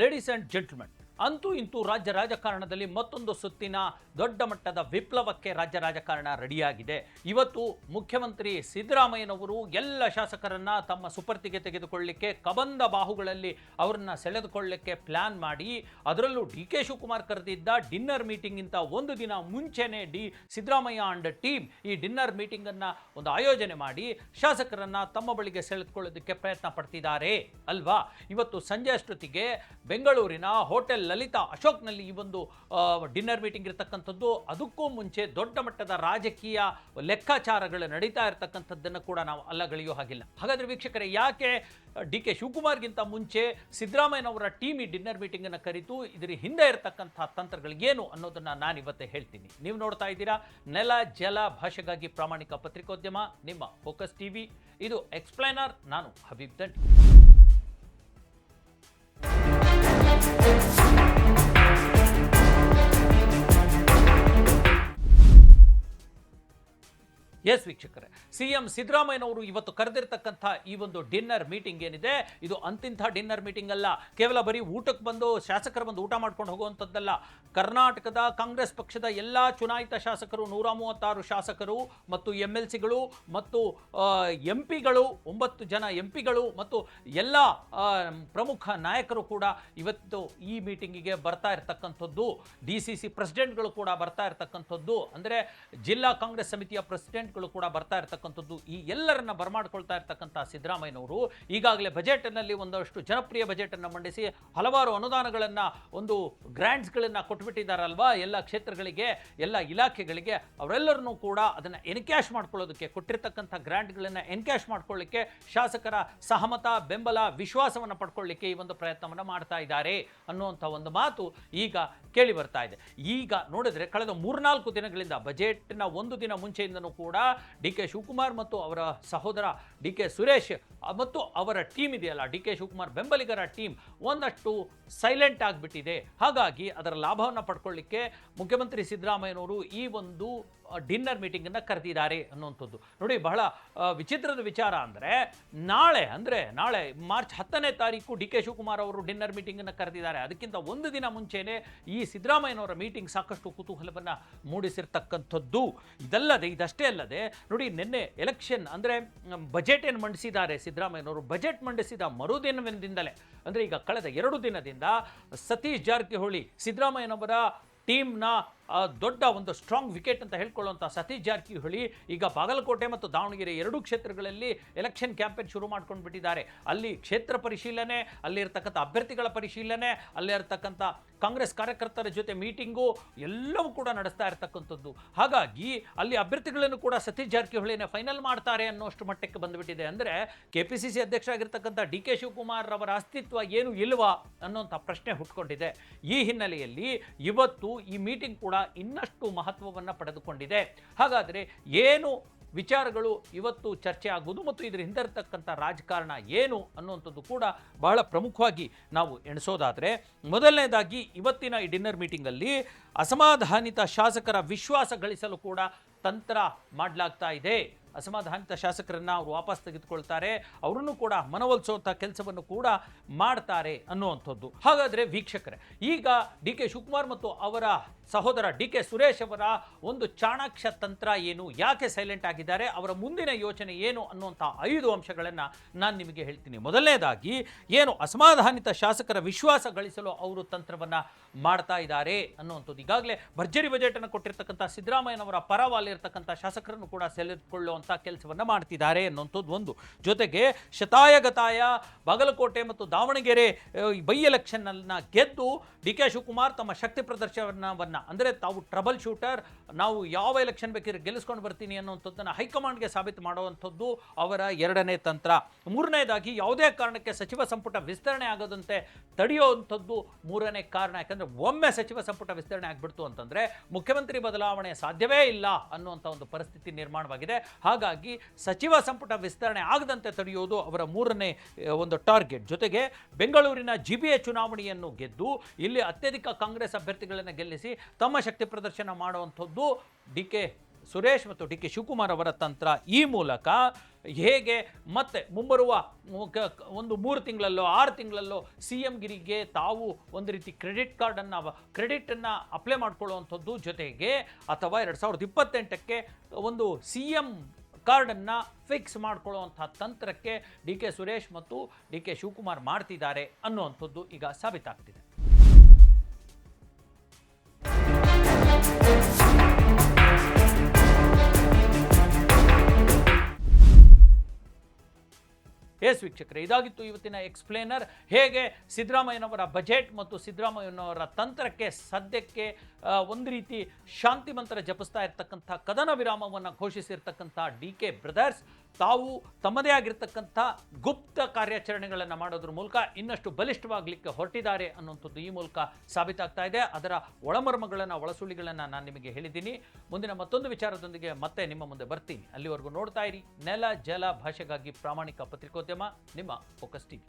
Ladies and gentlemen, ಅಂತೂ ಇಂತೂ ರಾಜ್ಯ ರಾಜಕಾರಣದಲ್ಲಿ ಮತ್ತೊಂದು ಸುತ್ತಿನ ದೊಡ್ಡ ಮಟ್ಟದ ವಿಪ್ಲವಕ್ಕೆ ರಾಜ್ಯ ರಾಜಕಾರಣ ರೆಡಿಯಾಗಿದೆ. ಇವತ್ತು ಮುಖ್ಯಮಂತ್ರಿ ಸಿದ್ದರಾಮಯ್ಯನವರು ಎಲ್ಲ ಶಾಸಕರನ್ನ ತಮ್ಮ ಸುಪರ್ತಿಗೆ ತೆಗೆದುಕೊಳ್ಳಲಿಕ್ಕೆ ಕಬಂದ ಬಾಹುಗಳಲ್ಲಿ ಅವರನ್ನ ಸೆಳೆದುಕೊಳ್ಳಲಿಕ್ಕೆ ಪ್ಲಾನ್ ಮಾಡಿ, ಅದರಲ್ಲೂ ಡಿ ಕೆ ಶಿವಕುಮಾರ್ ಕರೆದಿದ್ದ ಡಿನ್ನರ್ ಮೀಟಿಂಗಿಂತ ಒಂದು ದಿನ ಮುಂಚೆನೇ ಸಿದ್ದರಾಮಯ್ಯ ಅಂಡ್ ಟೀಮ್ ಈ ಡಿನ್ನರ್ ಮೀಟಿಂಗನ್ನು ಒಂದು ಆಯೋಜನೆ ಮಾಡಿ ಶಾಸಕರನ್ನ ತಮ್ಮ ಬಳಿಗೆ ಸೆಳೆದುಕೊಳ್ಳೋದಕ್ಕೆ ಪ್ರಯತ್ನ ಪಡ್ತಿದ್ದಾರೆ ಅಲ್ವಾ. ಇವತ್ತು ಸಂಜೆ ಅಷ್ಟೊತ್ತಿಗೆ ಬೆಂಗಳೂರಿನ ಹೋಟೆಲ್ ಲಲಿತಾ ಅಶೋಕ್ನಲ್ಲಿ ಈ ಒಂದು ಡಿನ್ನರ್ ಮೀಟಿಂಗ್ ಇರತಕ್ಕಂಥದ್ದು. ಅದಕ್ಕೂ ಮುಂಚೆ ದೊಡ್ಡ ಮಟ್ಟದ ರಾಜಕೀಯ ಲೆಕ್ಕಾಚಾರಗಳು ನಡೀತಾ ಇರತಕ್ಕಂಥದ್ದನ್ನು ಕೂಡ ನಾವು ಅಲ್ಲಗಳೆಯೋ ಹಾಗಿಲ್ಲ. ಹಾಗಾದರೆ ವೀಕ್ಷಕರೇ, ಯಾಕೆ ಡಿ ಕೆ ಶಿವಕುಮಾರ್ಗಿಂತ ಮುಂಚೆ ಸಿದ್ದರಾಮಯ್ಯನವರ ಟೀಮ್ ಈ ಡಿನ್ನರ್ ಮೀಟಿಂಗನ್ನು ಕರೆತು ಇದರ ಹಿಂದೆ ಇರತಕ್ಕಂಥ ತಂತ್ರಗಳಿಗೇನು ಅನ್ನೋದನ್ನು ನಾನು ಇವತ್ತೇ ಹೇಳ್ತೀನಿ. ನೀವು ನೋಡ್ತಾ ಇದ್ದೀರಾ ನೆಲ ಜಲ ಭಾಷೆಗಾಗಿ ಪ್ರಾಮಾಣಿಕ ಪತ್ರಿಕೋದ್ಯಮ ನಿಮ್ಮ ಫೋಕಸ್ ಟಿವಿ. ಇದು ಎಕ್ಸ್ಪ್ಲೈನರ್. ನಾನು ಹಬೀಬ್ ದಂಡಿ. ಎಸ್ ವೀಕ್ಷಕರೇ, ಸಿಎಂ ಸಿದ್ದರಾಮಯ್ಯನವರು ಇವತ್ತು ಕರೆದಿರ್ತಕ್ಕಂಥ ಈ ಒಂದು ಡಿನ್ನರ್ ಮೀಟಿಂಗ್ ಏನಿದೆ, ಇದು ಅಂತಿಂಥ ಡಿನ್ನರ್ ಮೀಟಿಂಗ್ ಅಲ್ಲ. ಕೇವಲ ಬರೀ ಊಟಕ್ಕೆ ಬಂದು ಶಾಸಕರು ಬಂದು ಊಟ ಮಾಡ್ಕೊಂಡು ಹೋಗುವಂಥದ್ದಲ್ಲ. ಕರ್ನಾಟಕದ ಕಾಂಗ್ರೆಸ್ ಪಕ್ಷದ ಎಲ್ಲ ಚುನಾಯಿತ ಶಾಸಕರು 136 ಶಾಸಕರು ಮತ್ತು MLCಗಳು ಮತ್ತು MP ಗಳು 9 ಜನ MP ಗಳು ಮತ್ತು ಎಲ್ಲ ಪ್ರಮುಖ ನಾಯಕರು ಕೂಡ ಇವತ್ತು ಈ ಮೀಟಿಂಗಿಗೆ ಬರ್ತಾ ಇರತಕ್ಕಂಥದ್ದು. DCC ಪ್ರೆಸಿಡೆಂಟ್ಗಳು ಕೂಡ ಬರ್ತಾ ಇರತಕ್ಕಂಥದ್ದು. ಅಂದರೆ ಜಿಲ್ಲಾ ಕಾಂಗ್ರೆಸ್ ಸಮಿತಿಯ ಪ್ರೆಸಿಡೆಂಟ್ ಕೂಡ ಬರ್ತಾ ಇರತಕ್ಕಂಥದ್ದು. ಈ ಎಲ್ಲರನ್ನ ಬರಮಾಡ್ಕೊಳ್ತಾ ಇರತಕ್ಕಂಥ ಸಿದ್ದರಾಮಯ್ಯನವರು ಈಗಾಗಲೇ ಬಜೆಟ್ನಲ್ಲಿ ಒಂದಷ್ಟು ಜನಪ್ರಿಯ ಬಜೆಟ್ ಅನ್ನು ಮಂಡಿಸಿ ಹಲವಾರು ಅನುದಾನಗಳನ್ನ, ಒಂದು ಗ್ರಾಂಟ್ಸ್ಗಳನ್ನ ಕೊಟ್ಬಿಟ್ಟಿದ್ದಾರಲ್ವಾ ಎಲ್ಲ ಕ್ಷೇತ್ರಗಳಿಗೆ, ಎಲ್ಲ ಇಲಾಖೆಗಳಿಗೆ. ಅವರೆಲ್ಲರನ್ನೂ ಕೂಡ ಅದನ್ನ ಎನ್ಕ್ಯಾಶ್ ಮಾಡ್ಕೊಳ್ಳೋದಕ್ಕೆ, ಕೊಟ್ಟಿರ್ತಕ್ಕಂಥ ಗ್ರಾಂಟ್ಗಳನ್ನ ಎನ್ಕ್ಯಾಶ್ ಮಾಡ್ಕೊಳ್ಳಿಕ್ಕೆ, ಶಾಸಕರ ಸಹಮತ, ಬೆಂಬಲ, ವಿಶ್ವಾಸವನ್ನು ಪಡ್ಕೊಳ್ಳಿಕ್ಕೆ ಈ ಒಂದು ಪ್ರಯತ್ನವನ್ನು ಮಾಡ್ತಾ ಇದ್ದಾರೆ ಅನ್ನುವಂಥ ಒಂದು ಮಾತು ಈಗ ಕೇಳಿ ಬರ್ತಾ ಇದೆ. ಈಗ ನೋಡಿದ್ರೆ ಕಳೆದ 3-4 ದಿನಗಳಿಂದ ಬಜೆಟ್ನ ಒಂದು ದಿನ ಮುಂಚೆಯಿಂದನೂ ಕೂಡ ಡಿ ಕೆ ಶಿವಕುಮಾರ್ ಮತ್ತು ಅವರ ಸಹೋದರ ಡಿ ಕೆ ಸುರೇಶ್ ಮತ್ತು ಅವರ ಟೀಮ್ ಇದೆಯಲ್ಲ, ಡಿ ಕೆ ಶಿವಕುಮಾರ್ ಬೆಂಬಲಿಗರ ಟೀಮ್ ಒಂದಷ್ಟು ಸೈಲೆಂಟ್ ಆಗಿಬಿಟ್ಟಿದೆ. ಹಾಗಾಗಿ ಅದರ ಲಾಭವನ್ನು ಪಡ್ಕೊಳ್ಳಿಕ್ಕೆ ಮುಖ್ಯಮಂತ್ರಿ ಸಿದ್ದರಾಮಯ್ಯನವರು ಈ ಒಂದು ಡಿನ್ನರ್ ಮೀಟಿಂಗನ್ನು ಕರೆದಿದ್ದಾರೆ ಅನ್ನುವಂಥದ್ದು. ನೋಡಿ, ಬಹಳ ವಿಚಿತ್ರದ ವಿಚಾರ ಅಂದರೆ ನಾಳೆ ಮಾರ್ಚ್ 10ನೇ ತಾರೀಕು ಡಿ ಕೆ ಶಿವಕುಮಾರ್ ಅವರು ಡಿನ್ನರ್ ಮೀಟಿಂಗನ್ನು ಕರೆದಿದ್ದಾರೆ. ಅದಕ್ಕಿಂತ ಒಂದು ದಿನ ಮುಂಚೆನೇ ಈ ಸಿದ್ದರಾಮಯ್ಯನವರ ಮೀಟಿಂಗ್ ಸಾಕಷ್ಟು ಕುತೂಹಲವನ್ನು ಮೂಡಿಸಿರ್ತಕ್ಕಂಥದ್ದು. ಇದಷ್ಟೇ ಅಲ್ಲದೆ ನೋಡಿ, ನಿನ್ನೆ ಎಲೆಕ್ಷನ್ ಅಂದರೆ ಬಜೆಟ್ ಏನು ಮಂಡಿಸಿದ್ದಾರೆ ಸಿದ್ದರಾಮಯ್ಯನವರು, ಬಜೆಟ್ ಮಂಡಿಸಿದ ಮರುದಿನದಿಂದಲೇ ಅಂದರೆ ಈಗ ಕಳೆದ 2 ದಿನದಿಂದ ಸತೀಶ್ ಜಾರಕಿಹೊಳಿ, ಸಿದ್ದರಾಮಯ್ಯನವರ ಟೀಮ್ನ ದೊಡ್ಡ ಒಂದು ಸ್ಟ್ರಾಂಗ್ ವಿಕೆಟ್ ಅಂತ ಹೇಳ್ಕೊಳ್ಳುವಂಥ ಸತೀಶ್ ಜಾರಕಿಹೊಳಿ ಈಗ ಬಾಗಲಕೋಟೆ ಮತ್ತು ದಾವಣಗೆರೆ 2 ಕ್ಷೇತ್ರಗಳಲ್ಲಿ ಎಲೆಕ್ಷನ್ ಕ್ಯಾಂಪೇನ್ ಶುರು ಮಾಡ್ಕೊಂಡು ಬಿಟ್ಟಿದ್ದಾರೆ. ಅಲ್ಲಿ ಕ್ಷೇತ್ರ ಪರಿಶೀಲನೆ, ಅಲ್ಲಿರ್ತಕ್ಕಂಥ ಅಭ್ಯರ್ಥಿಗಳ ಪರಿಶೀಲನೆ, ಅಲ್ಲಿರ್ತಕ್ಕಂಥ ಕಾಂಗ್ರೆಸ್ ಕಾರ್ಯಕರ್ತರ ಜೊತೆ ಮೀಟಿಂಗು ಎಲ್ಲವೂ ಕೂಡ ನಡೆಸ್ತಾ ಇರತಕ್ಕಂಥದ್ದು. ಹಾಗಾಗಿ ಅಲ್ಲಿ ಅಭ್ಯರ್ಥಿಗಳನ್ನು ಕೂಡ ಸತೀಶ್ ಜಾರಕಿಹೊಳಿನೇ ಫೈನಲ್ ಮಾಡ್ತಾರೆ ಅನ್ನೋಷ್ಟು ಮಟ್ಟಕ್ಕೆ ಬಂದುಬಿಟ್ಟಿದೆ. ಅಂದರೆ KPCC ಅಧ್ಯಕ್ಷ ಆಗಿರ್ತಕ್ಕಂಥ ಡಿ ಕೆ ಶಿವಕುಮಾರ್ ಅವರ ಅಸ್ತಿತ್ವ ಏನು ಇಲ್ವಾ ಅನ್ನೋಂಥ ಪ್ರಶ್ನೆ ಹುಟ್ಕೊಂಡಿದೆ. ಈ ಹಿನ್ನೆಲೆಯಲ್ಲಿ ಇವತ್ತು ಈ ಮೀಟಿಂಗ್ ಕೂಡ ಇನ್ನಷ್ಟು ಮಹತ್ವವನ್ನು ಪಡೆದುಕೊಂಡಿದೆ. ಹಾಗಾದರೆ ಏನು ವಿಚಾರಗಳು ಇವತ್ತು ಚರ್ಚೆ ಆಗುವುದು ಮತ್ತು ಇದರ ಹಿಂದಿರತಕ್ಕಂಥ ರಾಜಕಾರಣ ಏನು ಅನ್ನುವಂಥದ್ದು ಕೂಡ ಬಹಳ ಪ್ರಮುಖವಾಗಿ ನಾವು ಎಣಿಸೋದಾದರೆ, ಮೊದಲನೇದಾಗಿ ಇವತ್ತಿನ ಈ ಡಿನ್ನರ್ ಮೀಟಿಂಗಲ್ಲಿ ಅಸಮಾಧಾನಿತ ಶಾಸಕರ ವಿಶ್ವಾಸ ಗಳಿಸಲು ಕೂಡ ತಂತ್ರ ಮಾಡಲಾಗ್ತಾ ಇದೆ. ಅಸಮಾಧಾನಿತ ಶಾಸಕರನ್ನು ಅವರು ವಾಪಸ್ ತೆಗೆದುಕೊಳ್ತಾರೆ, ಅವರನ್ನು ಕೂಡ ಮನವೊಲಿಸುವಂಥ ಕೆಲಸವನ್ನು ಕೂಡ ಮಾಡ್ತಾರೆ ಅನ್ನುವಂಥದ್ದು. ಹಾಗಾದರೆ ವೀಕ್ಷಕರೇ, ಈಗ ಡಿ ಕೆ ಶಿವಕುಮಾರ್ ಮತ್ತು ಅವರ ಸಹೋದರ ಡಿ ಕೆ ಸುರೇಶ್ ಅವರ ಒಂದು ಚಾಣಾಕ್ಷ ತಂತ್ರ ಏನು, ಯಾಕೆ ಸೈಲೆಂಟ್ ಆಗಿದ್ದಾರೆ, ಅವರ ಮುಂದಿನ ಯೋಚನೆ ಏನು ಅನ್ನುವಂಥ 5 ಅಂಶಗಳನ್ನು ನಾನು ನಿಮಗೆ ಹೇಳ್ತೀನಿ. ಮೊದಲನೇದಾಗಿ, ಏನು ಅಸಮಾಧಾನಿತ ಶಾಸಕರ ವಿಶ್ವಾಸ ಗಳಿಸಲು ಅವರು ತಂತ್ರವನ್ನು ಮಾಡ್ತಾ ಇದ್ದಾರೆ ಅನ್ನುವಂಥದ್ದು. ಈಗಾಗಲೇ ಭರ್ಜರಿ ಬಜೆಟನ್ನು ಕೊಟ್ಟಿರ್ತಕ್ಕಂಥ ಸಿದ್ದರಾಮಯ್ಯನವರ ಪರವಾಲಿರ್ತಕ್ಕಂಥ ಶಾಸಕರನ್ನು ಕೂಡ ಸೆಳೆದುಕೊಳ್ಳುವಂಥ ಕೆಲಸವನ್ನು ಮಾಡ್ತಿದ್ದಾರೆ ಅನ್ನುವಂಥದ್ದು ಒಂದು. ಜೊತೆಗೆ ಶತಾಯಗತಾಯ ಬಾಗಲಕೋಟೆ ಮತ್ತು ದಾವಣಗೆರೆ ಬೈ ಎಲೆಕ್ಷನ್ನ ಗೆದ್ದು ಡಿ ಕೆ ಶಿವಕುಮಾರ್ ತಮ್ಮ ಶಕ್ತಿ ಪ್ರದರ್ಶನವನ್ನು, ಅಂದರೆ ತಾವು ಟ್ರಬಲ್ ಶೂಟರ್, ನಾವು ಯಾವ ಎಲೆಕ್ಷನ್ ಬೇಕಿದ್ರೆ ಗೆಲ್ಲಿಸ್ಕೊಂಡು ಬರ್ತೀನಿ ಅನ್ನುವಂಥದ್ದನ್ನು ಹೈಕಮಾಂಡ್ಗೆ ಸಾಬೀತು ಮಾಡುವಂಥದ್ದು ಅವರ 2ನೇ ತಂತ್ರ. 3ನೇದಾಗಿ, ಯಾವುದೇ ಕಾರಣಕ್ಕೆ ಸಚಿವ ಸಂಪುಟ ವಿಸ್ತರಣೆ ಆಗೋದಂತೆ ತಡೆಯುವಂಥದ್ದು 3ನೇ ಕಾರಣ. ಯಾಕಂದರೆ ಒಮ್ಮೆ ಸಚಿವ ಸಂಪುಟ ವಿಸ್ತರಣೆ ಆಗಿಬಿಡ್ತು ಅಂತಂದರೆ ಮುಖ್ಯಮಂತ್ರಿ ಬದಲಾವಣೆ ಸಾಧ್ಯವೇ ಇಲ್ಲ ಅನ್ನುವಂಥ ಒಂದು ಪರಿಸ್ಥಿತಿ ನಿರ್ಮಾಣವಾಗಿದೆ. ಹಾಗಾಗಿ ಸಚಿವ ಸಂಪುಟ ವಿಸ್ತರಣೆ ಆಗದಂತೆ ತಡೆಯುವುದು ಅವರ 3ನೇ ಒಂದು ಟಾರ್ಗೆಟ್. ಜೊತೆಗೆ ಬೆಂಗಳೂರಿನ GBA ಚುನಾವಣೆಯನ್ನು ಗೆದ್ದು ಇಲ್ಲಿ ಅತ್ಯಧಿಕ ಕಾಂಗ್ರೆಸ್ ಅಭ್ಯರ್ಥಿಗಳನ್ನು ಗೆಲ್ಲಿಸಿ ತಮ್ಮ ಶಕ್ತಿ ಪ್ರದರ್ಶನ ಮಾಡುವಂಥದ್ದು ಡಿ ಕೆ ಸುರೇಶ್ ಮತ್ತು ಡಿ ಕೆ ಶಿವಕುಮಾರ್ ಅವರ ತಂತ್ರ ಈ ಮೂಲಕ ಹೇಗೆ ಮತ್ತೆ ಮುಂಬರುವ ಒಂದು 3 ತಿಂಗಳಲ್ಲೋ 6 ತಿಂಗಳಲ್ಲೋ ಸಿ ಎಂ ಗಿರಿಗೆ ತಾವು ಒಂದು ರೀತಿ ಕ್ರೆಡಿಟನ್ನು ಅಪ್ಲೈ ಮಾಡ್ಕೊಳ್ಳುವಂಥದ್ದು, ಜೊತೆಗೆ ಅಥವಾ 2028ಕ್ಕೆ ಒಂದು ಸಿ ಎಂ ಕಾರ್ಡನ್ನು ಫಿಕ್ಸ್ ಮಾಡ್ಕೊಳ್ಳುವಂಥ ತಂತ್ರಕ್ಕೆ ಡಿ ಕೆ ಸುರೇಶ್ ಮತ್ತು ಡಿ ಕೆ ಶಿವಕುಮಾರ್ ಮಾಡ್ತಿದ್ದಾರೆ ಅನ್ನುವಂಥದ್ದು ಈಗ ಸಾಬೀತಾಗ್ತಿದೆ. ಎಸ್ ವೀಕ್ಷಕರೇ, ಇದಾಗಿತ್ತು ಇವತ್ತಿನ ಎಕ್ಸ್ಪ್ಲೇನರ್. ಹೇಗೆ ಸಿದ್ದರಾಮಯ್ಯನವರ ಬಜೆಟ್ ಮತ್ತು ಸಿದ್ದರಾಮಯ್ಯನವರ ತಂತ್ರಕ್ಕೆ ಸದ್ಯಕ್ಕೆ ಒಂದು ರೀತಿ ಶಾಂತಿ ಮಂತ್ರ ಜಪಿಸ್ತಾ ಇರ್ತಕ್ಕಂಥ, ಕದನ ವಿರಾಮವನ್ನು ಘೋಷಿಸಿರ್ತಕ್ಕಂಥ ಡಿ ಕೆ ಬ್ರದರ್ಸ್ ತಾವು ತಮ್ಮದೇ ಆಗಿರ್ತಕ್ಕಂಥ ಗುಪ್ತ ಕಾರ್ಯಾಚರಣೆಗಳನ್ನು ಮಾಡೋದ್ರ ಮೂಲಕ ಇನ್ನಷ್ಟು ಬಲಿಷ್ಠವಾಗಲಿಕ್ಕೆ ಹೊರಟಿದ್ದಾರೆ ಅನ್ನುವಂಥದ್ದು ಈ ಮೂಲಕ ಸಾಬೀತಾಗ್ತಾ ಇದೆ. ಅದರ ಒಳಮರ್ಮಗಳನ್ನು, ಒಳಸುಳಿಗಳನ್ನು ನಾನು ನಿಮಗೆ ಹೇಳಿದ್ದೀನಿ. ಮುಂದಿನ ಮತ್ತೊಂದು ವಿಚಾರದೊಂದಿಗೆ ಮತ್ತೆ ನಿಮ್ಮ ಮುಂದೆ ಬರ್ತೀನಿ. ಅಲ್ಲಿವರೆಗೂ ನೋಡ್ತಾ ಇರಿ ನೆಲ ಜಲ ಭಾಷೆಗಾಗಿ ಪ್ರಾಮಾಣಿಕ ಪತ್ರಿಕೋದ್ಯಮ, ನಿಮ್ಮ ಫೋಕಸ್ ಟಿವಿ.